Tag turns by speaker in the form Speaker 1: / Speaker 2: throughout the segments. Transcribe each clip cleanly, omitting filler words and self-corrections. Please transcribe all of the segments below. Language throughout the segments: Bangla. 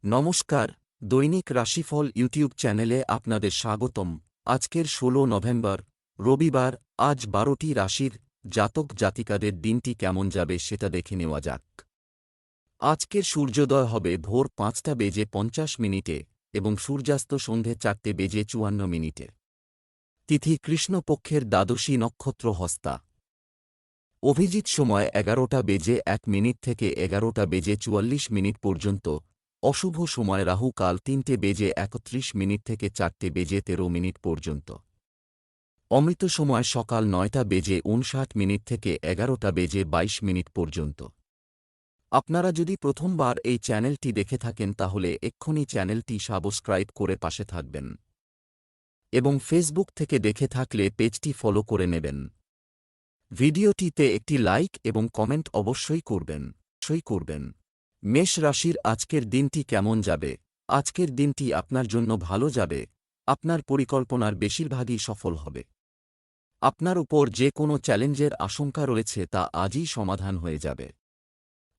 Speaker 1: নমস্কার, দৈনিক রাশিফল ইউটিউব চ্যানেলে আপনাদের স্বাগতম। আজকের ১৬ নভেম্বর, রবিবার। আজ ১২টি রাশির জাতক জাতিকাদের দিনটি কেমন যাবে সেটা দেখে নেওয়া যাক। আজকের সূর্যোদয় হবে ভোর ৫টা বেজে ৫০ মিনিটে এবং সূর্যাস্ত সন্ধে ৪টে বেজে ৫৪ মিনিটে। তিথি কৃষ্ণপক্ষের দ্বাদশী নক্ষত্র হস্তা। অভিজিৎ সময় ১১টা বেজে ১ মিনিট থেকে ১১টা বেজে ৪৪ মিনিট পর্যন্ত। অশুভ সময় রাহু কাল ৩টে বেজে ৩১ মিনিট থেকে ৪টে বেজে ১৩ মিনিট পর্যন্ত। অমৃত সময় সকাল ৯টা বেজে ৫৯ মিনিট থেকে ১১টা বেজে ২২ মিনিট পর্যন্ত। আপনারা যদি প্রথমবার এই চ্যানেলটি দেখে থাকেন তাহলে এক্ষুনি চ্যানেলটি সাবস্ক্রাইব করে পাশে থাকবেন এবং ফেসবুক থেকে দেখে থাকলে পেজটি ফলো করে নেবেন। ভিডিওটিতে একটি লাইক এবং কমেন্ট অবশ্যই করবেন। মেষ রাশির আজকের দিনটি কেমন যাবে? আজকের দিনটি আপনার জন্য ভালো যাবে। আপনার পরিকল্পনার বেশিরভাগই সফল হবে। আপনার উপর যে কোনো চ্যালেঞ্জের আশঙ্কা রয়েছে তা আজই সমাধান হয়ে যাবে।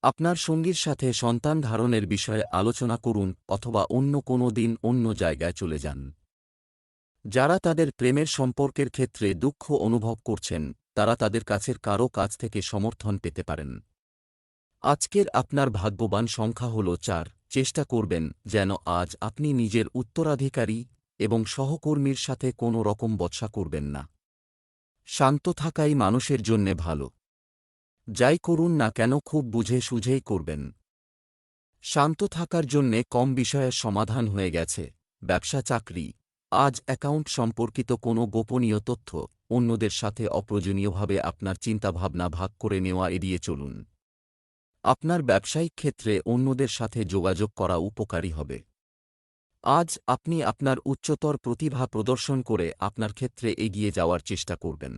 Speaker 1: আপনার সঙ্গীর সাথে সন্তান ধারণের বিষয়ে আলোচনা করুন অথবা অন্য কোনো দিন অন্য জায়গায় চলে যান। যারা তাদের প্রেমের সম্পর্কের ক্ষেত্রে দুঃখ অনুভব করছেন তারা তাদের কাছের কারও কাছ থেকে সমর্থন পেতে পারেন। আজকের আপনার ভাগ্যবান সংখ্যা হল ৪। চেষ্টা করবেন যেন আজ আপনি নিজের উত্তরাধিকারী এবং সহকর্মীর সাথে কোনো রকম বচসা করবেন না। শান্ত থাকাই মানুষের জন্যে ভালো। যাই করুন না কেন খুব বুঝে সুঝেই করবেন। শান্ত থাকার জন্যে কম বিষয়ের সমাধান হয়ে গেছে। ব্যবসা চাকরি। আজ অ্যাকাউন্ট সম্পর্কিত কোনো গোপনীয় তথ্য অন্যদের সাথে অপ্রয়োজনীয়ভাবে আপনার চিন্তাভাবনা ভাগ করে নেওয়া এড়িয়ে চলুন। আপনার ব্যবসায়িক ক্ষেত্রে অন্যদের সাথে যোগাযোগ করা উপকারী হবে। আজ আপনি আপনার উচ্চতর প্রতিভা প্রদর্শন করে আপনার ক্ষেত্রে এগিয়ে যাওয়ার চেষ্টা করবেন।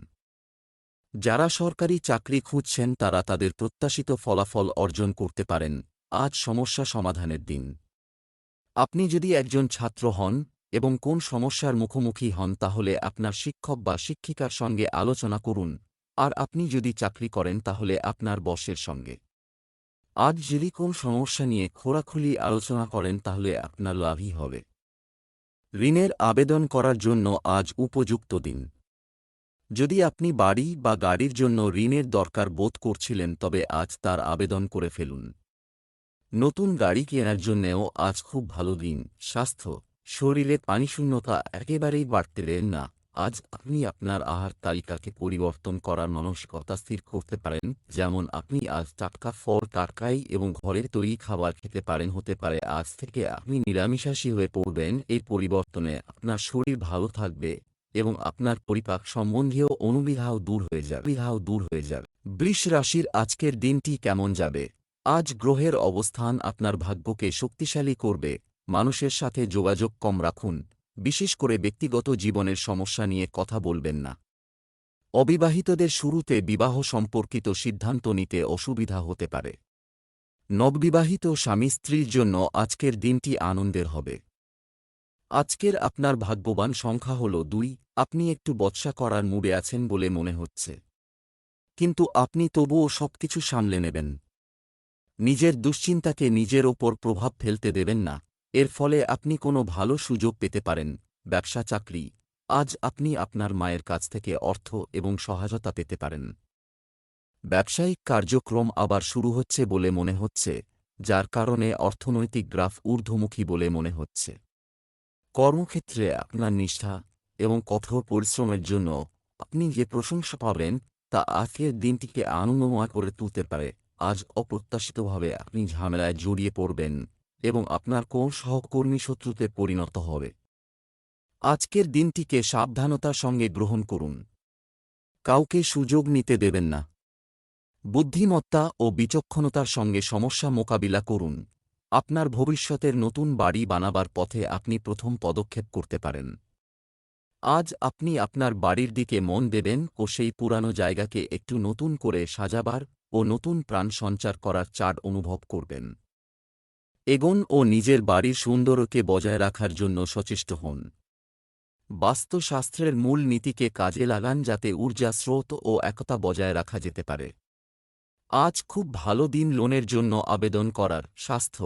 Speaker 1: যারা সরকারি চাকরি খুঁজছেন তারা তাদের প্রত্যাশিত ফলাফল অর্জন করতে পারেন। আজ সমস্যা সমাধানের দিন। আপনি যদি একজন ছাত্র হন এবং কোন সমস্যার মুখোমুখি হন তাহলে আপনার শিক্ষক বা শিক্ষিকার সঙ্গে আলোচনা করুন, আর আপনি যদি চাকরি করেন তাহলে আপনার বসের সঙ্গে। আজ যদি কোন সমস্যা নিয়ে খোলাখুলি আলোচনা করেন তাহলে আপনার লাভই হবে। ঋণের আবেদন করার জন্য আজ উপযুক্ত দিন। যদি আপনি বাড়ি বা গাড়ির জন্য ঋণের দরকার বোধ করছিলেন তবে আজ তার আবেদন করে ফেলুন। নতুন গাড়ি কেনার জন্যেও আজ খুব ভালো দিন। স্বাস্থ্য। শরীরে পানিশূন্যতা একেবারেই বাড়তে দেন না। আজ আপনি আপনার আহার তালিকাকে পরিবর্তন করার মানসিকতা স্থির করতে পারেন, যেমন আপনি আজ টাটকা ফল, তরকারি এবং ঘরের তৈরি খাবার খেতে পারেন। হতে পারে আজ থেকে আপনি নিরামিষাশী হয়ে পড়বেন। এই পরিবর্তনে আপনার শরীর ভালো থাকবে এবং আপনার পরিপাক সম্বন্ধীয় অনুবিধাও দূর হয়ে যাবে। বৃষ রাশির আজকের দিনটি কেমন যাবে? আজ গ্রহের অবস্থান আপনার ভাগ্যকে শক্তিশালী করবে। মানুষের সাথে যোগাযোগ কম রাখুন, বিশেষ করে ব্যক্তিগত জীবনের সমস্যা নিয়ে কথা বলবেন না। অবিবাহিতদের শুরুতে বিবাহ সম্পর্কিত সিদ্ধান্ত নিতে অসুবিধা হতে পারে। নববিবাহিত স্বামী স্ত্রীর জন্য আজকের দিনটি আনন্দের হবে। আজকের আপনার ভাগ্যবান সংখ্যা হল ২। আপনি একটু বচসা করার মুডে আছেন বলে মনে হচ্ছে, কিন্তু আপনি তবুও সবকিছু সামলে নেবেন। নিজের দুশ্চিন্তাকে নিজের ওপর প্রভাব ফেলতে দেবেন না, এর ফলে আপনি কোনো ভালো সুযোগ পেতে পারেন। ব্যবসা চাকরি। আজ আপনি আপনার মায়ের কাছ থেকে অর্থ এবং সহায়তা পেতে পারেন। ব্যবসায়িক কার্যক্রম আবার শুরু হচ্ছে বলে মনে হচ্ছে, যার কারণে অর্থনৈতিক গ্রাফ ঊর্ধ্বমুখী বলে মনে হচ্ছে। কর্মক্ষেত্রে আপনার নিষ্ঠা এবং কঠোর পরিশ্রমের জন্য আপনি যে প্রশংসা পাবেন তা আজকের দিনটিকে আনন্দময় করে তুলতে পারে। আজ অপ্রত্যাশিতভাবে আপনি ঝামেলায় জড়িয়ে পড়বেন এবং আপনার কোন সহকর্মী শত্রুতে পরিণত হবে। আজকের দিনটিকে সাবধানতার সঙ্গে গ্রহণ করুন। কাউকে সুযোগ নিতে দেবেন না। বুদ্ধিমত্তা ও বিচক্ষণতার সঙ্গে সমস্যা মোকাবিলা করুন। আপনার ভবিষ্যতের নতুন বাড়ি বানাবার পথে আপনি প্রথম পদক্ষেপ করতে পারেন। আজ আপনি আপনার বাড়ির দিকে মন দেবেন ও সেই পুরানো জায়গাকে একটু নতুন করে সাজাবার ও নতুন প্রাণ সঞ্চার করার চাড় অনুভব করবেন। এগোন ও নিজের বাড়ির সৌন্দর্যকে বজায় রাখার জন্য সচেষ্ট হন। বাস্তুশাস্ত্রের মূল নীতিকে কাজে লাগান যাতে ঊর্জা স্রোত ও একতা বজায় রাখা যেতে পারে। আজ খুব ভালো দিন লোনের জন্য আবেদন করার। স্বাস্থ্য।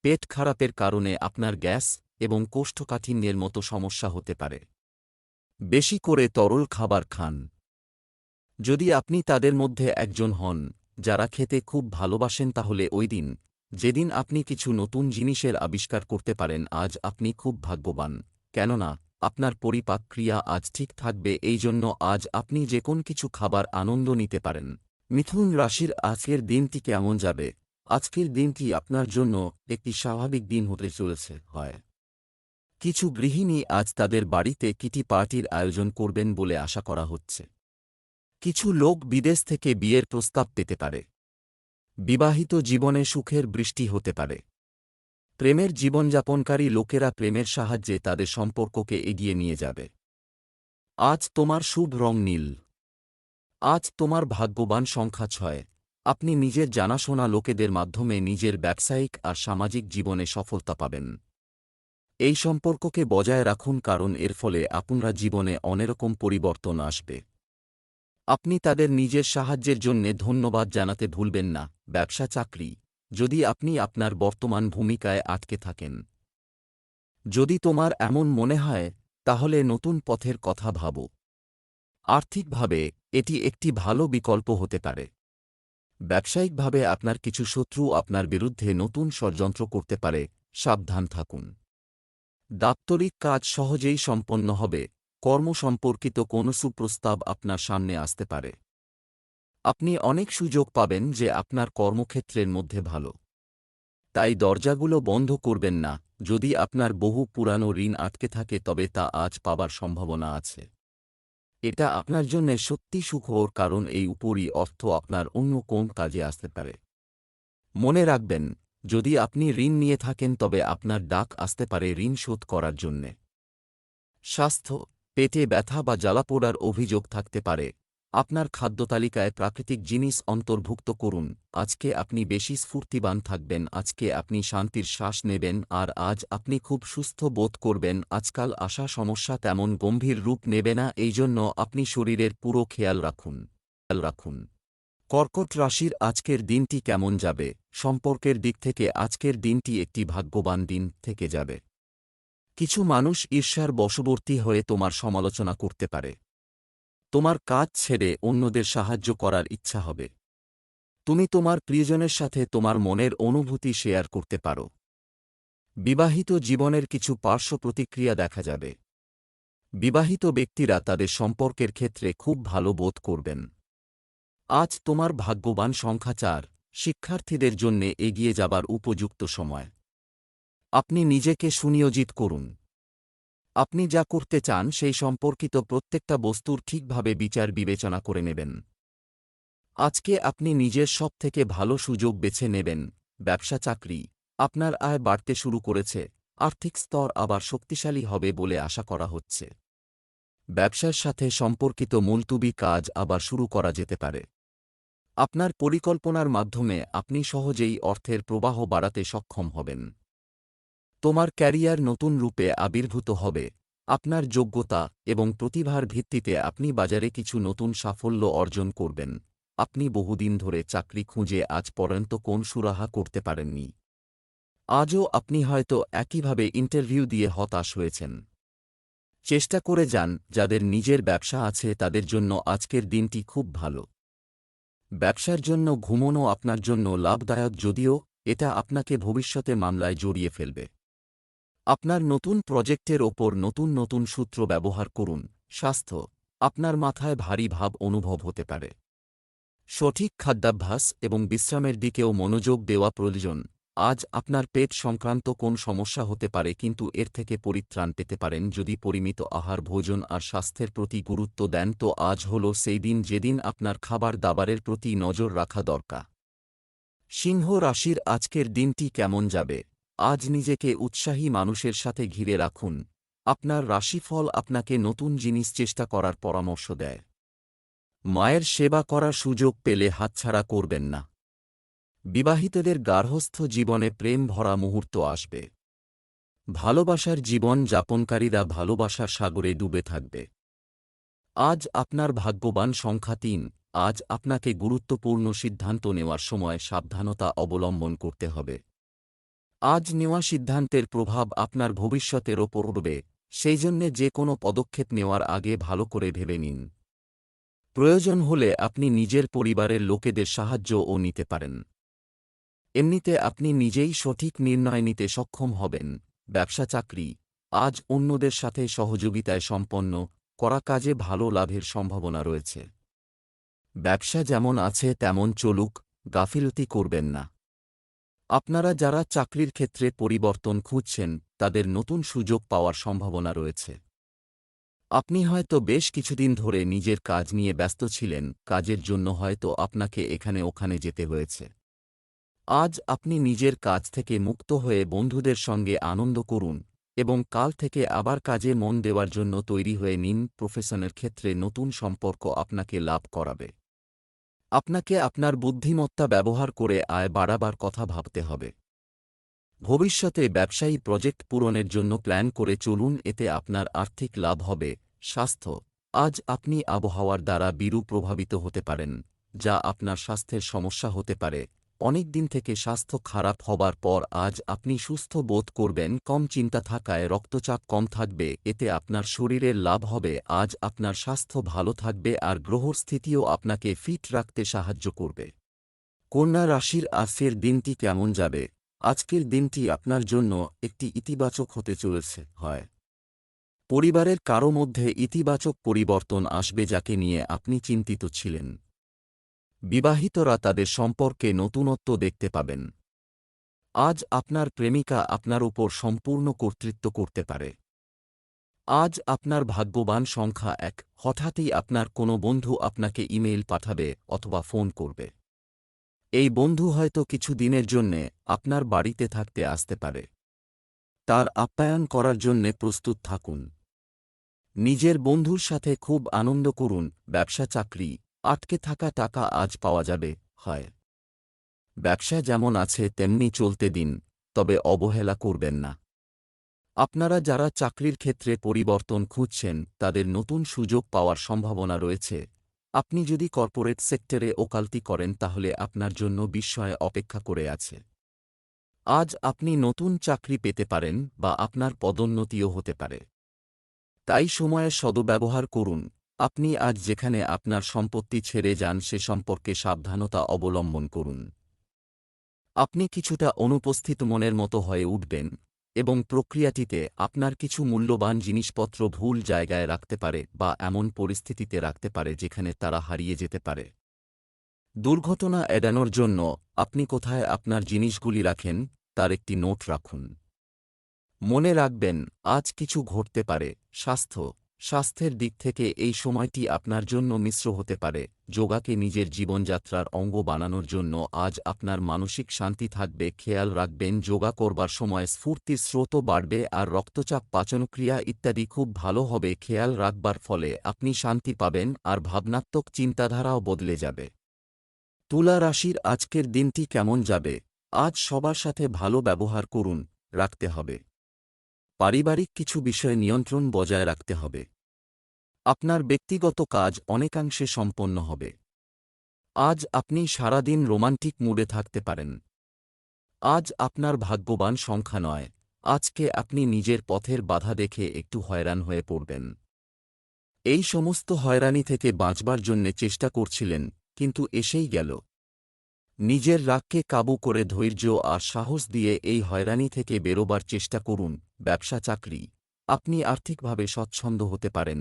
Speaker 1: পেট খারাপের কারণে আপনার গ্যাস এবং কোষ্ঠকাঠিন্যের মতো সমস্যা হতে পারে। বেশি করে তরল খাবার খান। যদি আপনি তাদের মধ্যে একজন হন যারা খেতে খুব ভালোবাসেন, তাহলে ওই দিন, যেদিন আপনি কিছু নতুন জিনিসের আবিষ্কার করতে পারেন, আজ আপনি খুব ভাগ্যবান, কেননা আপনার পরিপাক ক্রিয়া আজ ঠিক থাকবে। এই জন্য আজ আপনি যে কোন কিছু খাবার আনন্দ নিতে পারেন। মিথুন রাশির আজকের দিনটি কেমন যাবে? আজকের দিনটি আপনার জন্য একটি স্বাভাবিক দিন হতে চলেছে। কিছু গৃহিণী আজ তাদের বাড়িতে কিটি পার্টির আয়োজন করবেন বলে আশা করা হচ্ছে। কিছু লোক বিদেশ থেকে বিয়ের প্রস্তাব পেতে পারে। বিবাহিত জীবনে সুখের বৃষ্টি হতে পারে। প্রেমের জীবনযাপনকারী লোকেরা প্রেমের সাহায্যে তাদের সম্পর্ককে এগিয়ে নিয়ে যাবে। আজ তোমার শুভ রং নীল। আজ তোমার ভাগ্যবান সংখ্যা 6। আপনি নিজের জানাশোনা লোকেদের মাধ্যমে নিজের ব্যবসায়িক আর সামাজিক জীবনে সফলতা পাবেন। এই সম্পর্ককে বজায় রাখুন, কারণ এর ফলে আপনার জীবনে অনেকরকম পরিবর্তন আসবে। আপনি তাদের নিজের সাহায্যের জন্যে ধন্যবাদ জানাতে ভুলবেন না। ব্যবসা চাকরি, যদি আপনি আপনার বর্তমান ভূমিকায় আটকে থাকেন, যদি তোমার এমন মনে হয়, তাহলে নতুন পথের কথা ভাবো। আর্থিকভাবে এটি একটি ভালো বিকল্প হতে পারে। ব্যবসায়িকভাবে আপনার কিছু শত্রু আপনার বিরুদ্ধে নতুন ষড়যন্ত্র করতে পারে, সাবধান থাকুন। দাপ্তরিক কাজ সহজেই সম্পন্ন হবে। কর্ম সম্পর্কিত কোনো সুপ্রস্তাব আপনার সামনে আসতে পারে। আপনি অনেক সুযোগ পাবেন যে আপনার কর্মক্ষেত্রের মধ্যে ভালো। তাই দরজাগুলো বন্ধ করবেন না। যদি আপনার বহু পুরানো ঋণ আটকে থাকে, তবে তা আজ পাবার সম্ভাবনা আছে। এটা আপনার জন্য সত্যি সুখবর, কারণ এই উপরই অর্থ আপনার অন্য কোন কাজে আসতে পারে। মনে রাখবেন, যদি আপনি ঋণ নিয়ে থাকেন, তবে আপনার ডাক আসতে পারে ঋণ শোধ করার জন্যে। স্বাস্থ্য, পেটে ব্যথা বা জ্বালাপোড়ার অভিযোগ থাকতে পারে। আপনার খাদ্যতালিকায় প্রাকৃতিক জিনিস অন্তর্ভুক্ত করুন। আজকে আপনি বেশি স্ফূর্তিবান থাকবেন। আজকে আপনি শান্তির শ্বাস নেবেন, আর আজ আপনি খুব সুস্থ বোধ করবেন। আজকাল আসা সমস্যা তেমন গম্ভীর রূপ নেবে না, এই জন্য আপনি শরীরের পুরো খেয়াল রাখুন। কর্কট রাশির আজকের দিনটি কেমন যাবে? সম্পর্কের দিক থেকে আজকের দিনটি একটি ভাগ্যবান দিন থেকে যাবে। কিছু মানুষ ঈর্ষার বশবর্তী হয়ে তোমার সমালোচনা করতে পারে। তোমার কাজ ছেড়ে অন্যদের সাহায্য করার ইচ্ছা হবে। তুমি তোমার প্রিয়জনের সাথে তোমার মনের অনুভূতি শেয়ার করতে পারো। বিবাহিত জীবনের কিছু পার্শ্ব প্রতিক্রিয়া দেখা যাবে। বিবাহিত ব্যক্তিরা তাদের সম্পর্কের ক্ষেত্রে খুব ভালো বোধ করবেন। আজ তোমার ভাগ্যবান সংখ্যা 4। শিক্ষার্থীদের জন্যে এগিয়ে যাবার উপযুক্ত সময়। আপনি নিজেকে সুনিয়োজিত করুন। আপনি যা করতে চান সেই সম্পর্কিত প্রত্যেকটা বস্তুর ঠিকভাবে বিচার বিবেচনা করে নেবেন। আজকে আপনি নিজের সবথেকে ভালো সুযোগ বেছে নেবেন। ব্যবসা চাকরি, আপনার আয় বাড়তে শুরু করেছে। আর্থিক স্তর আবার শক্তিশালী হবে বলে আশা করা হচ্ছে। ব্যবসার সাথে সম্পর্কিত মুলতুবি কাজ আবার শুরু করা যেতে পারে। আপনার পরিকল্পনার মাধ্যমে আপনি সহজেই অর্থের প্রবাহ বাড়াতে সক্ষম হবেন। তোমার ক্যারিয়ার নতুন রূপে আবির্ভূত হবে। আপনার যোগ্যতা এবং প্রতিভার ভিত্তিতে আপনি বাজারে কিছু নতুন সাফল্য অর্জন করবেন। আপনি বহুদিন ধরে চাকরি খুঁজে আজ পর্যন্ত কোন সুরাহা করতে পারেননি। আজও আপনি হয়তো একইভাবে ইন্টারভিউ দিয়ে হতাশ হয়েছেন। চেষ্টা করে যান। যাদের নিজের ব্যবসা আছে তাদের জন্য আজকের দিনটি খুব ভালো। ব্যবসার জন্য ঘুমোনো আপনার জন্য লাভদায়ক, যদিও এটা আপনাকে ভবিষ্যতে মামলায় জড়িয়ে ফেলবে। আপনার নতুন প্রজেক্টের ওপর নতুন নতুন সূত্র ব্যবহার করুন। স্বাস্থ্য, আপনার মাথায় ভারী ভাব অনুভব হতে পারে। সঠিক খাদ্যাভ্যাস এবং বিশ্রামের দিকেও মনোযোগ দেওয়া প্রয়োজন। আজ আপনার পেট সংক্রান্ত কোন সমস্যা হতে পারে, কিন্তু এর থেকে পরিত্রাণ পেতে পারেন যদি পরিমিত আহার, ভোজন আর স্বাস্থ্যের প্রতি গুরুত্ব দেন। তো আজ হল সেই দিন যেদিন আপনার খাবার দাবারের প্রতি নজর রাখা দরকার। সিংহ রাশির আজকের দিনটি কেমন যাবে? আজ নিজেকে উৎসাহী মানুষের সাথে ঘিরে রাখুন। আপনার রাশিফল আপনাকে নতুন জিনিস চেষ্টা করার পরামর্শ দেয়। মায়ের সেবা করার সুযোগ পেলে হাতছাড়া করবেন না। বিবাহিতদের গার্হস্থ্য জীবনে প্রেম ভরা মুহূর্ত আসবে। ভালোবাসার জীবন যাপনকারীরা ভালোবাসার সাগরে ডুবে থাকবে। আজ আপনার ভাগ্যবান সংখ্যা 3। আজ আপনাকে গুরুত্বপূর্ণ সিদ্ধান্ত নেওয়ার সময় সাবধানতা অবলম্বন করতে হবে। আজ নেওয়া সিদ্ধান্তের প্রভাব আপনার ভবিষ্যতের ওপর পড়বে, সেই জন্যে যে কোনো পদক্ষেপ নেওয়ার আগে ভালো করে ভেবে নিন। প্রয়োজন হলে আপনি নিজের পরিবারের লোকেদের সাহায্যও নিতে পারেন। এমনিতে আপনি নিজেই সঠিক নির্ণয় নিতে সক্ষম হবেন। ব্যবসা চাকরি, আজ অন্যদের সাথে সহযোগিতায় সম্পন্ন করা কাজে ভালো লাভের সম্ভাবনা রয়েছে। ব্যবসা যেমন আছে তেমন চলুক, গাফিলতি করবেন না। আপনারা যারা চাকরির ক্ষেত্রে পরিবর্তন খুঁজছেন তাদের নতুন সুযোগ পাওয়ার সম্ভাবনা রয়েছে। আপনি হয়তো বেশ কিছুদিন ধরে নিজের কাজ নিয়ে ব্যস্ত ছিলেন, কাজের জন্য হয়তো আপনাকে এখানে ওখানে যেতে হয়েছে। আজ আপনি নিজের কাজ থেকে মুক্ত হয়ে বন্ধুদের সঙ্গে আনন্দ করুন এবং কাল থেকে আবার কাজে মন দেওয়ার জন্য তৈরি হয়ে নিন। প্রফেশনের ক্ষেত্রে নতুন সম্পর্ক আপনাকে লাভ করাবে। আপনাকে আপনার বুদ্ধিমত্তা ব্যবহার করে আয় বাড়াবার কথা ভাবতে হবে। ভবিষ্যতে ব্যবসায়ী প্রজেক্ট পূরণের জন্য প্ল্যান করে চলুন, এতে আপনার আর্থিক লাভ হবে। স্বাস্থ্য, আজ আপনি আবহাওয়ার দ্বারা বিরূপ প্রভাবিত হতে পারেন, যা আপনার স্বাস্থ্যের সমস্যা হতে পারে। অনেক দিন থেকে স্বাস্থ্য খারাপ হবার পর আজ আপনি সুস্থ বোধ করবেন। কম চিন্তা থাকায় রক্তচাপ কম থাকবে, এতে আপনার শরীরের লাভ হবে। আজ আপনার স্বাস্থ্য ভালো থাকবে আর গ্রহর স্থিতিও আপনাকে ফিট রাখতে সাহায্য করবে। কন্যা রাশির আজকের দিনটি কেমন যাবে? আজকের দিনটি আপনার জন্য একটি ইতিবাচক হতে চলেছে। পরিবারের কারও মধ্যে ইতিবাচক পরিবর্তন আসবে যাকে নিয়ে আপনি চিন্তিত ছিলেন। বিবাহিতরা তাদের সম্পর্কে নতুনত্ব দেখতে পাবেন। আজ আপনার প্রেমিকা আপনার উপর সম্পূর্ণ কর্তৃত্ব করতে পারে। আজ আপনার ভাগ্যবান সংখ্যা 1। হঠাৎই আপনার কোনো বন্ধু আপনাকে ইমেইল পাঠাবে অথবা ফোন করবে। এই বন্ধু হয়তো কিছু দিনের জন্যে আপনার বাড়িতে থাকতে আসতে পারে। তার আপ্যায়ন করার জন্যে প্রস্তুত থাকুন। নিজের বন্ধুর সাথে খুব আনন্দ করুন। ব্যবসা চাকরি, আটকে থাকা টাকা আজ পাওয়া যাবে। ব্যবসা যেমন আছে তেমনি চলতে দিন, তবে অবহেলা করবেন না। আপনারা যারা চাকরির ক্ষেত্রে পরিবর্তন খুঁজছেন তাদের নতুন সুযোগ পাওয়ার সম্ভাবনা রয়েছে। আপনি যদি কর্পোরেট সেক্টরে ওকালতি করেন তাহলে আপনার জন্য বিস্ময় অপেক্ষা করে আছে। আজ আপনি নতুন চাকরি পেতে পারেন বা আপনার পদোন্নতিও হতে পারে। তাই সময়ের সদ্ব্যবহার করুন। আপনি আজ যেখানে আপনার সম্পত্তি ছেড়ে যান সে সম্পর্কে সাবধানতা অবলম্বন করুন। আপনি কিছুটা অনুপস্থিত মনের মতো হয়ে উঠবেন এবং প্রক্রিয়াটিতে আপনার কিছু মূল্যবান জিনিসপত্র ভুল জায়গায় রাখতে পারে বা এমন পরিস্থিতিতে রাখতে পারে যেখানে তারা হারিয়ে যেতে পারে। দুর্ঘটনা এড়ানোর জন্য আপনি কোথায় আপনার জিনিসগুলি রাখেন তার একটি নোট রাখুন। মনে রাখবেন, আজ কিছু ঘটতে পারে। স্বাস্থ্যের দিক থেকে এই সময়টি আপনার জন্য মিশ্র হতে পারে। যোগাকে নিজের জীবনযাত্রার অঙ্গ বানানোর জন্য আজ আপনার মানসিক শান্তি থাকবে। খেয়াল রাখবেন, যোগা করবার সময় স্ফূর্তির স্রোতও বাড়বে আর রক্তচাপ, পাচনক্রিয়া ইত্যাদি খুব ভালো হবে। খেয়াল রাখবার ফলে আপনি শান্তি পাবেন আর ভাবনাত্মক চিন্তাধারাও বদলে যাবে। তুলা রাশির আজকের দিনটি কেমন যাবে? আজ সবার সাথে ভালো ব্যবহার করুন, রাখতে হবে। পারিবারিক কিছু বিষয়ে নিয়ন্ত্রণ বজায় রাখতে হবে। আপনার ব্যক্তিগত কাজ অনেকাংশে সম্পন্ন হবে। আজ আপনি সারাদিন রোমান্টিক মুডে থাকতে পারেন। আজ আপনার ভাগ্যবান সংখ্যা 9। আজকে আপনি নিজের পথের বাধা দেখে একটু হয়রান হয়ে পড়বেন। এই সমস্ত হয়রানি থেকে বাঁচবার জন্যে চেষ্টা করছিলেন, কিন্তু এসেই গেল। নিজের রাগকে কাবু করে ধৈর্য আর সাহস দিয়ে এই হয়রানি থেকে বেরোবার চেষ্টা করুন। ব্যবসা চাকরি, আপনি আর্থিকভাবে স্বচ্ছন্দ হতে পারেন,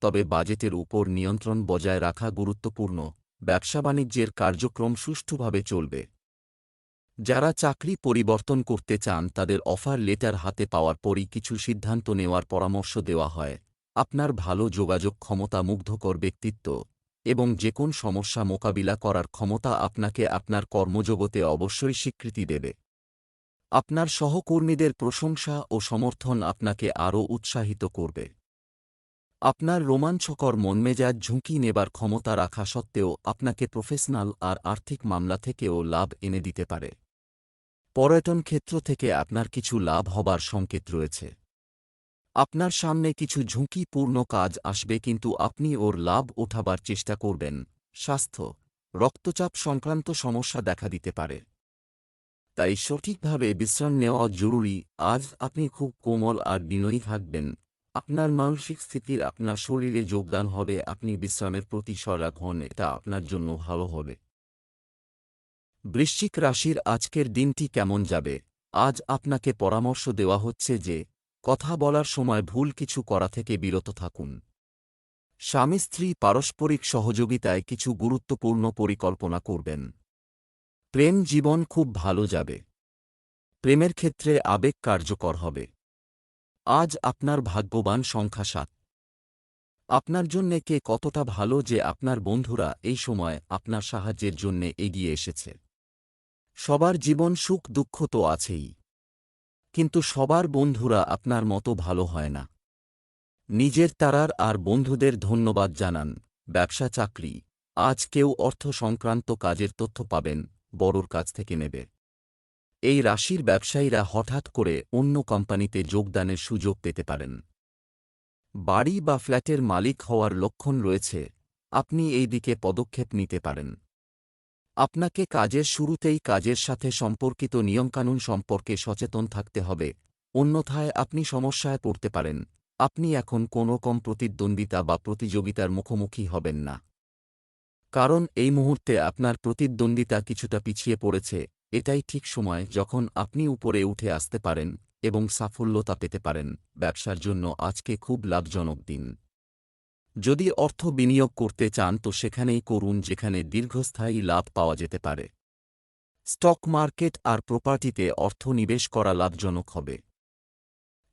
Speaker 1: তবে বাজেটের উপর নিয়ন্ত্রণ বজায় রাখা গুরুত্বপূর্ণ। ব্যবসা বাণিজ্যের কার্যক্রম সুষ্ঠুভাবে চলবে। যারা চাকরি পরিবর্তন করতে চান তাদের অফার লেটার হাতে পাওয়ার পরই কিছু সিদ্ধান্ত নেওয়ার পরামর্শ দেওয়া হয়। আপনার ভালো যোগাযোগ ক্ষমতা, মুগ্ধকর ব্যক্তিত্ব এবং যেকোন সমস্যা মোকাবিলা করার ক্ষমতা আপনাকে আপনার কর্মজগতে অবশ্যই স্বীকৃতি দেবে। আপনার সহকর্মীদের প্রশংসা ও সমর্থন আপনাকে আরও উৎসাহিত করবে। আপনার রোমাঞ্চকর মনমেজাজ ঝুঁকি নেবার ক্ষমতা রাখা সত্ত্বেও আপনাকে প্রফেশনাল আর আর্থিক মামলা থেকেও লাভ এনে দিতে পারে। পর্যটন ক্ষেত্র থেকে আপনার কিছু লাভ হবার সংকেত রয়েছে। আপনার সামনে কিছু ঝুঁকিপূর্ণ কাজ আসবে, কিন্তু আপনি ওর লাভ ওঠাবার চেষ্টা করবেন। স্বাস্থ্য, রক্তচাপ সংক্রান্ত সমস্যা দেখা দিতে পারে, তাই সঠিকভাবে বিশ্রাম নেওয়া জরুরি। আজ আপনি খুব কোমল আর বিনয়ী থাকবেন। আপনার মানসিক স্থিতির আপনার শরীরে যোগদান হবে। আপনি বিশ্রামের প্রতি সজাগ হন, এটা আপনার জন্য ভালো হবে। বৃশ্চিক রাশির আজকের দিনটি কেমন যাবে? আজ আপনাকে পরামর্শ দেওয়া হচ্ছে যে কথা বলার সময় ভুল কিছু করা থেকে বিরত থাকুন। স্বামী স্ত্রী পারস্পরিক সহযোগিতায় কিছু গুরুত্বপূর্ণ পরিকল্পনা করবেন। প্রেম জীবন খুব ভালো যাবে। প্রেমের ক্ষেত্রে আবেগ কার্যকর হবে। আজ আপনার ভাগ্যবান সংখ্যা 7। আপনার জন্যে কে কতটা ভালো যে আপনার বন্ধুরা এই সময় আপনার সাহায্যের জন্যে এগিয়ে এসেছে। সবার জীবন সুখ দুঃখ তো আছেই, কিন্তু সবার বন্ধুরা আপনার মতো ভালো হয় না। নিজের তারার আর বন্ধুদের ধন্যবাদ জানান। ব্যবসা চাকরি, আজ কেউ অর্থ সংক্রান্ত কাজের তথ্য পাবেন, বড়র কাছ থেকে নেবে। এই রাশির ব্যবসায়ীরা হঠাৎ করে অন্য কোম্পানিতে যোগদানের সুযোগ পেতে পারেন। বাড়ি বা ফ্ল্যাটের মালিক হওয়ার লক্ষণ রয়েছে, আপনি এই দিকে পদক্ষেপ নিতে পারেন। আপনাকে কাজের শুরুতেই কাজের সাথে সম্পর্কিত নিয়মকানুন সম্পর্কে সচেতন থাকতে হবে, অন্যথায় আপনি সমস্যায় পড়তে পারেন। আপনি এখন কোনো কম প্রতিদ্বন্দ্বিতা বা প্রতিযোগিতার মুখোমুখি হবেন না, কারণ এই মুহূর্তে আপনার প্রতিদ্বন্দ্বিতা কিছুটা পিছিয়ে পড়েছে। এটাই ঠিক সময় যখন আপনি উপরে উঠে আসতে পারেন এবং সাফল্যতা পেতে পারেন। ব্যবসার জন্য আজকে খুব লাভজনক দিন। যদি অর্থ বিনিয়োগ করতে চান তো সেখানেই করুন যেখানে দীর্ঘস্থায়ী লাভ পাওয়া যেতে পারে। স্টক মার্কেট আর প্রপার্টিতে অর্থ নিবেশ করা লাভজনক হবে।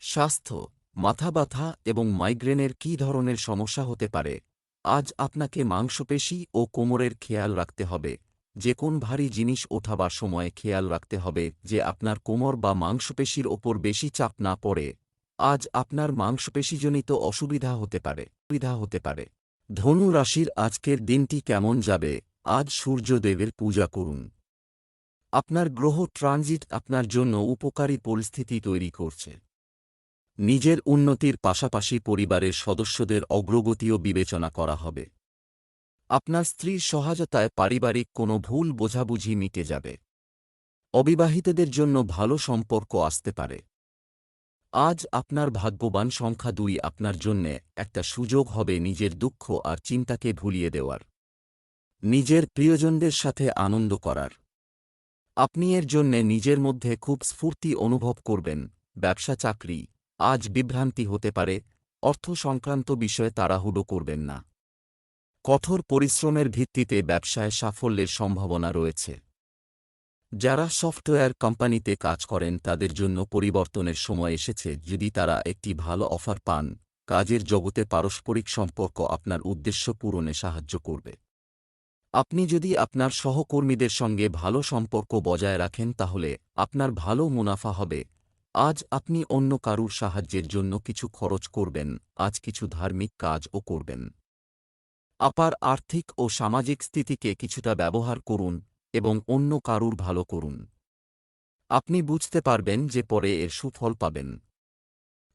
Speaker 1: স্বাস্থ্য, মাথা ব্যথা এবং মাইগ্রেনের কী ধরনের সমস্যা হতে পারে? আজ আপনাকে মাংসপেশি ও কোমরের খেয়াল রাখতে হবে। যে কোন ভারী জিনিস ওঠাবার সময় খেয়াল রাখতে হবে যে আপনার কোমর বা মাংসপেশির ওপর বেশি চাপ না পড়ে। আজ আপনার মাংসপেশিজনিত অসুবিধা হতে পারে। ধনু রাশির আজকের দিনটি কেমন যাবে? আজ সূর্যদেবের পূজা করুন। আপনার গ্রহ ট্রানজিট আপনার জন্য উপকারী পরিস্থিতি তৈরি করছে। নিজের উন্নতির পাশাপাশি পরিবারের সদস্যদের অগ্রগতিও বিবেচনা করা হবে। আপনার স্ত্রীর সহায়তায় পারিবারিক কোনো ভুল বোঝাবুঝি মিটে যাবে। অবিবাহিতদের জন্য ভালো সম্পর্ক আসতে পারে। আজ আপনার ভাগ্যবান সংখ্যা 2। আপনার জন্যে একটা সুযোগ হবে নিজের দুঃখ আর চিন্তাকে ভুলিয়ে দেওয়ার, নিজের প্রিয়জনদের সাথে আনন্দ করার। আপনি এর জন্যে নিজের মধ্যে খুব স্ফূর্তি অনুভব করবেন। ব্যবসা চাকরি, আজ বিভ্রান্তি হতে পারে। অর্থ সংক্রান্ত বিষয়ে তাড়াহুড়ো করবেন না। কঠোর পরিশ্রমের ভিত্তিতে ব্যবসায় সাফল্যের সম্ভাবনা রয়েছে। যারা সফটওয়্যার কোম্পানিতে কাজ করেন তাদের জন্য পরিবর্তনের সময় এসেছে। যদি তারা একটি ভালো অফার পান, কাজের জগতে পারস্পরিক সম্পর্ক আপনার উদ্দেশ্য পূরণে সাহায্য করবে। আপনি যদি আপনার সহকর্মীদের সঙ্গে ভালো সম্পর্ক বজায় রাখেন তাহলে আপনার ভালো মুনাফা হবে। আজ আপনি অন্য কারুর সাহায্যের জন্য কিছু খরচ করবেন। আজ কিছু ধার্মিক কাজও করবেন। আপনার আর্থিক ও সামাজিক স্থিতিকে কিছুটা ব্যবহার করুন এবং অন্য কারুর ভালো করুন। আপনি বুঝতে পারবেন যে পরে এর সুফল পাবেন।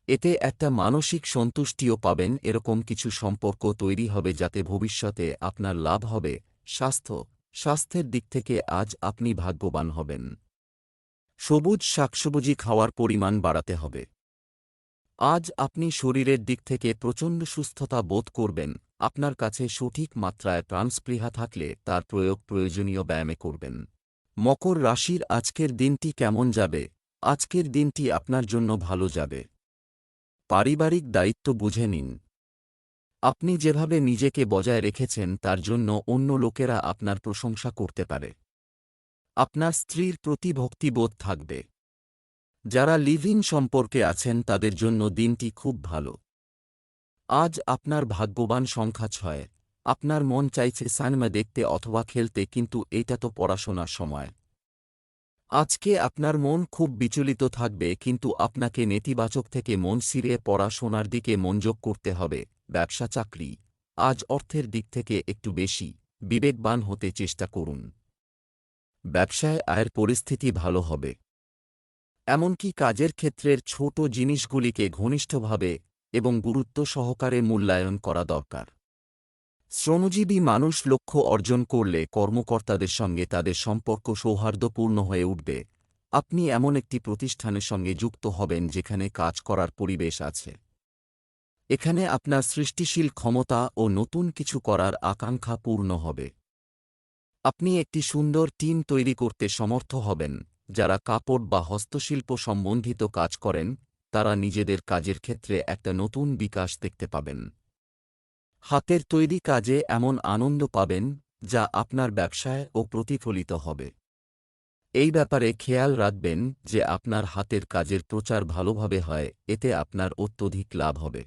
Speaker 1: এতে একটা মানসিক সন্তুষ্টিও পাবেন। এরকম কিছু সম্পর্ক তৈরি হবে যাতে ভবিষ্যতে আপনার লাভ হবে। স্বাস্থ্যের দিক থেকে আজ আপনি ভাগ্যবান হবেন। সবুজ শাকসবজি খাওয়ার পরিমাণ বাড়াতে হবে। আজ আপনি শরীরের দিক থেকে প্রচণ্ড সুস্থতা বোধ করবেন। আপনার কাছে সঠিক মাত্রায় প্রাণস্পৃহা থাকলে তার প্রয়োজনীয় ব্যায়ামে করবেন। মকর রাশির আজকের দিনটি কেমন যাবে? আজকের দিনটি আপনার জন্য ভালো যাবে। পারিবারিক দায়িত্ব বুঝে নিন। আপনি যেভাবে নিজেকে বজায় রেখেছেন তার জন্য অন্য লোকেরা আপনার প্রশংসা করতে পারে। আপনার স্ত্রীর প্রতি ভক্তিবোধ থাকবে। যারা লিভ ইন সম্পর্কে আছেন তাদের জন্য দিনটি খুব ভালো। আজ আপনার ভাগ্যবান সংখ্যা 6। আপনার মন চাইছে সিনেমা দেখতে অথবা খেলতে, কিন্তু এটা তো পড়াশোনার সময়। আজকে আপনার মন খুব বিচলিত থাকবে, কিন্তু আপনাকে নেতিবাচক থেকে মন ফিরিয়ে পড়াশোনার দিকে মনোযোগ করতে হবে। ব্যবসা চাকরি, আজ অর্থের দিক থেকে একটু বেশি বিবেকবান হতে চেষ্টা করুন। ব্যবসায় আয়ের পরিস্থিতি ভালো হবে। এমনকি কাজের ক্ষেত্রের ছোট জিনিসগুলিকে ঘনিষ্ঠভাবে এবং গুরুত্ব সহকারে মূল্যায়ন করা দরকার। শ্রমজীবী মানুষ লক্ষ্য অর্জন করলে কর্মকর্তাদের সঙ্গে তাদের সম্পর্ক সৌহার্দ্যপূর্ণ হয়ে উঠবে। আপনি এমন একটি প্রতিষ্ঠানের সঙ্গে যুক্ত হবেন যেখানে কাজ করার পরিবেশ আছে। এখানে আপনার সৃষ্টিশীল ক্ষমতা ও নতুন কিছু করার আকাঙ্ক্ষা পূর্ণ হবে। আপনি একটি সুন্দর টিম তৈরি করতে সমর্থ হবেন। যারা কাপড় বা হস্তশিল্প সম্বন্ধিত কাজ করেন তারা নিজেদের কাজের ক্ষেত্রে একটা নতুন বিকাশ দেখতে পাবেন। হাতের তৈরি কাজে এমন আনন্দ পাবেন যা আপনার ব্যবসায় ও প্রতিফলিত হবে। এই ব্যাপারে খেয়াল রাখবেন যে আপনার হাতের কাজের প্রচার ভালোভাবে হয়, এতে আপনার অত্যধিক লাভ হবে।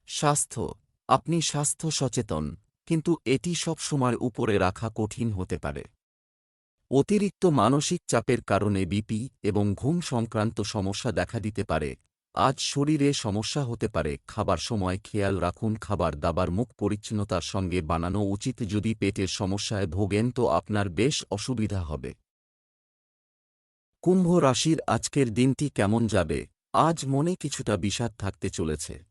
Speaker 1: স্বাস্থ্য। আপনি স্বাস্থ্য সচেতন, কিন্তু এটি সবসময় উপরে রাখা কঠিন হতে পারে। অতিরিক্ত মানসিক চাপের কারণে বিপি এবং ঘুম সংক্রান্ত সমস্যা দেখা দিতে পারে। আজ শরীরে সমস্যা হতে পারে। খাবার সময় খেয়াল রাখুন, খাবার দাবার মুখ পরিচ্ছন্নতার সঙ্গে বানানো উচিত। যদি পেটের সমস্যায় ভোগেন তো আপনার বেশ অসুবিধা হবে। কুম্ভ রাশির আজকের দিনটি কেমন যাবে? আজ মনে কিছুটা বিষাদ থাকতে চলেছে।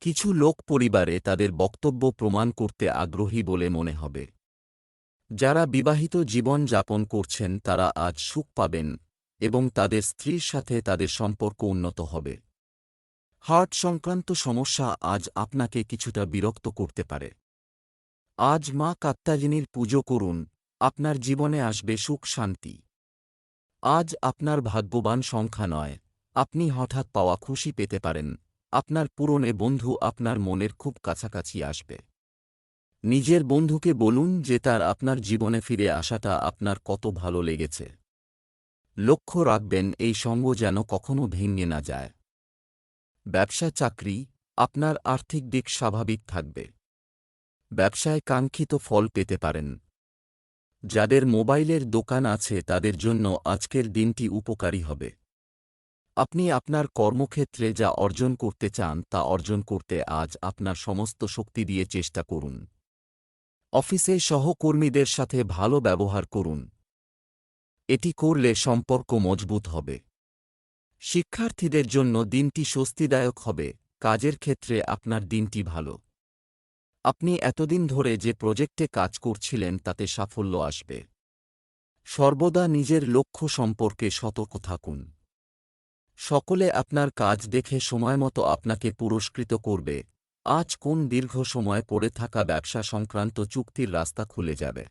Speaker 1: কিছু লোক পরিবারে তাদের বক্তব্য প্রমাণ করতে আগ্রহী বলে মনে হবে। যারা বিবাহিত জীবন যাপন করছেন তারা আজ সুখ পাবেন এবং তাদের স্ত্রীর সাথে তাদের সম্পর্ক উন্নত হবে। হার্ট সংক্রান্ত সমস্যা আজ আপনাকে কিছুটা বিরক্ত করতে পারে। আজ মা কাত্যায়নীর পুজো করুন, আপনার জীবনে আসবে সুখ শান্তি। আজ আপনার ভাগ্যবান সংখ্যা নয়, আপনি হঠাৎ পাওয়া খুশি পেতে পারেন। আপনার পুরনো বন্ধু আপনার মনের খুব কাছাকাছি আসবে। নিজের বন্ধুকে বলুন যে তার আপনার জীবনে ফিরে আসাটা আপনার কত ভালো লেগেছে। লক্ষ্য রাখবেন এই সঙ্গ যেন কখনো ভেঙে না যায়। ব্যবসা চাকরি, আপনার আর্থিক দিক স্বাভাবিক থাকবে। ব্যবসায় কাঙ্ক্ষিত ফল পেতে পারেন। যাদের মোবাইলের দোকান আছে তাদের জন্য আজকের দিনটি উপকারী হবে। আপনি আপনার কর্মক্ষেত্রে যা অর্জন করতে চান তা অর্জন করতে আজ আপনার সমস্ত শক্তি দিয়ে চেষ্টা করুন। অফিসে সহকর্মীদের সাথে ভালো ব্যবহার করুন। এটি করলে সম্পর্ক মজবুত হবে। শিক্ষার্থীদের জন্য দিনটি স্বস্তিদায়ক হবে। কাজের ক্ষেত্রে আপনার দিনটি ভালো। আপনি এতদিন ধরে যে প্রজেক্টে কাজ করছিলেন তাতে সাফল্য আসবে। সর্বদা নিজের লক্ষ্য সম্পর্কে সতর্ক থাকুন। সকলে আপনার কাজ দেখে সময়মতো আপনাকে পুরস্কৃত করবে। আজ কোন দীর্ঘ সময় পড়ে থাকা ব্যবসা সংক্রান্ত চুক্তির রাস্তা খুলে যাবে।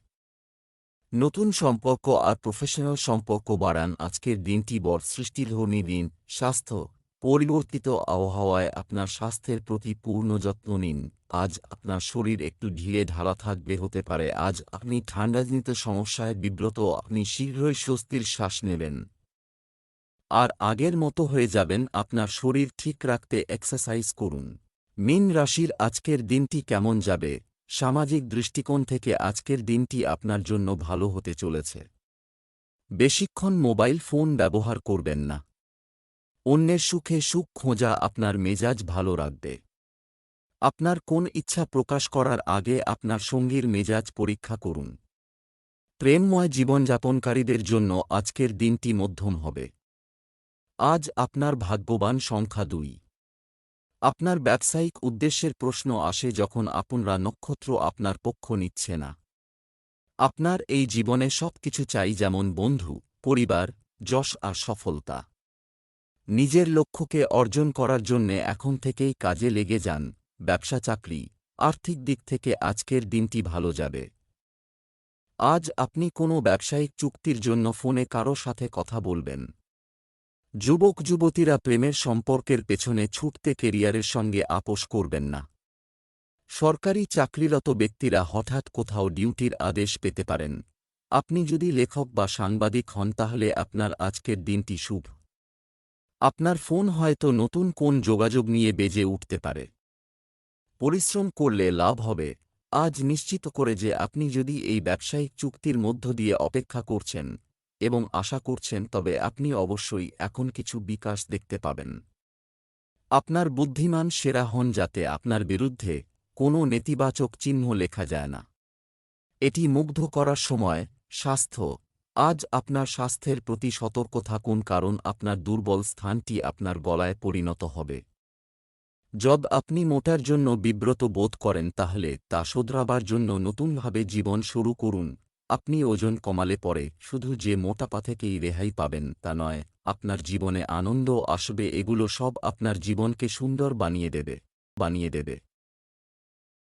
Speaker 1: নতুন সম্পর্ক আর প্রফেশনাল সম্পর্ক বাড়ান। আজকের দিনটি বর সৃষ্টিধর্মী দিন। স্বাস্থ্য। পরিবর্তিত আবহাওয়ায় আপনার স্বাস্থ্যের প্রতি পূর্ণ যত্ন নিন। আজ আপনার শরীর একটু ঢিলে ঢালা থাকবে হতে পারে। আজ আপনি ঠান্ডাজনিত সমস্যায় বিব্রত, আপনি শীঘ্রই স্বস্তির শ্বাস নেবেন আর আগের মতো হয়ে যাবেন। আপনার শরীর ঠিক রাখতে এক্সারসাইজ করুন। মীন রাশির আজকের দিনটি কেমন যাবে? সামাজিক দৃষ্টিকোণ থেকে আজকের দিনটি আপনার জন্য ভালো হতে চলেছে। বেশিক্ষণ মোবাইল ফোন ব্যবহার করবেন না। অন্যের সুখে সুখ খোঁজা আপনার মেজাজ ভালো রাখবে। আপনার কোন ইচ্ছা প্রকাশ করার আগে আপনার সঙ্গীর মেজাজ পরীক্ষা করুন। প্রেমময় জীবনযাপনকারীদের জন্য আজকের দিনটি মধ্যম হবে। আজ আপনার ভাগ্যবান সংখ্যা 2। আপনার ব্যবসায়িক উদ্দেশ্যের প্রশ্ন আসে যখন আপনার নক্ষত্র আপনার পক্ষ নিচ্ছে না। আপনার এই জীবনে সবকিছু চাই, যেমন বন্ধু, পরিবার, যশ আর সফলতা। নিজের লক্ষ্যকে অর্জন করার জন্যে এখন থেকেই কাজে লেগে যান। ব্যবসা চাকরি, আর্থিক দিক থেকে আজকের দিনটি ভালো যাবে। আজ আপনি কোনো ব্যবসায়িক চুক্তির জন্য ফোনে কারো সাথে কথা বলবেন। যুবক যুবতীরা প্রেমের সম্পর্কের পেছনে ছুটতে কেরিয়ারের সঙ্গে আপোস করবেন না। সরকারি চাকরিরত ব্যক্তিরা হঠাৎ কোথাও ডিউটির আদেশ পেতে পারেন। আপনি যদি লেখক বা সাংবাদিক হন তাহলে আপনার আজকের দিনটি শুভ। আপনার ফোন হয়তো নতুন কোন যোগাযোগ নিয়ে বেজে উঠতে পারে। পরিশ্রম করলে লাভ হবে। আজ নিশ্চিত করে যে আপনি যদি এই ব্যবসায়িক চুক্তির মধ্য দিয়ে অপেক্ষা করছেন এবং আশা করছেন তবে আপনি অবশ্যই এখন কিছু বিকাশ দেখতে পাবেন। আপনার বুদ্ধিমান সেরা হন যাতে আপনার বিরুদ্ধে কোনো নেতিবাচক চিহ্ন লেখা যায় না। এটি মুগ্ধ করার সময়। স্বাস্থ্য। আজ আপনার স্বাস্থ্যের প্রতি সতর্ক থাকুন, কারণ আপনার দুর্বল স্থানটি আপনার গলায় পরিণত হবে। যদি আপনি মোটার জন্য বিব্রত বোধ করেন তাহলে তা শোধরাবার জন্য নতুনভাবে জীবন শুরু করুন। আপনি ওজন কমালে পরে শুধু যে মোটাপা থেকেই রেহাই পাবেন তা নয়, আপনার জীবনে আনন্দ আসবে। এগুলো সব আপনার জীবনকে সুন্দর বানিয়ে দেবে।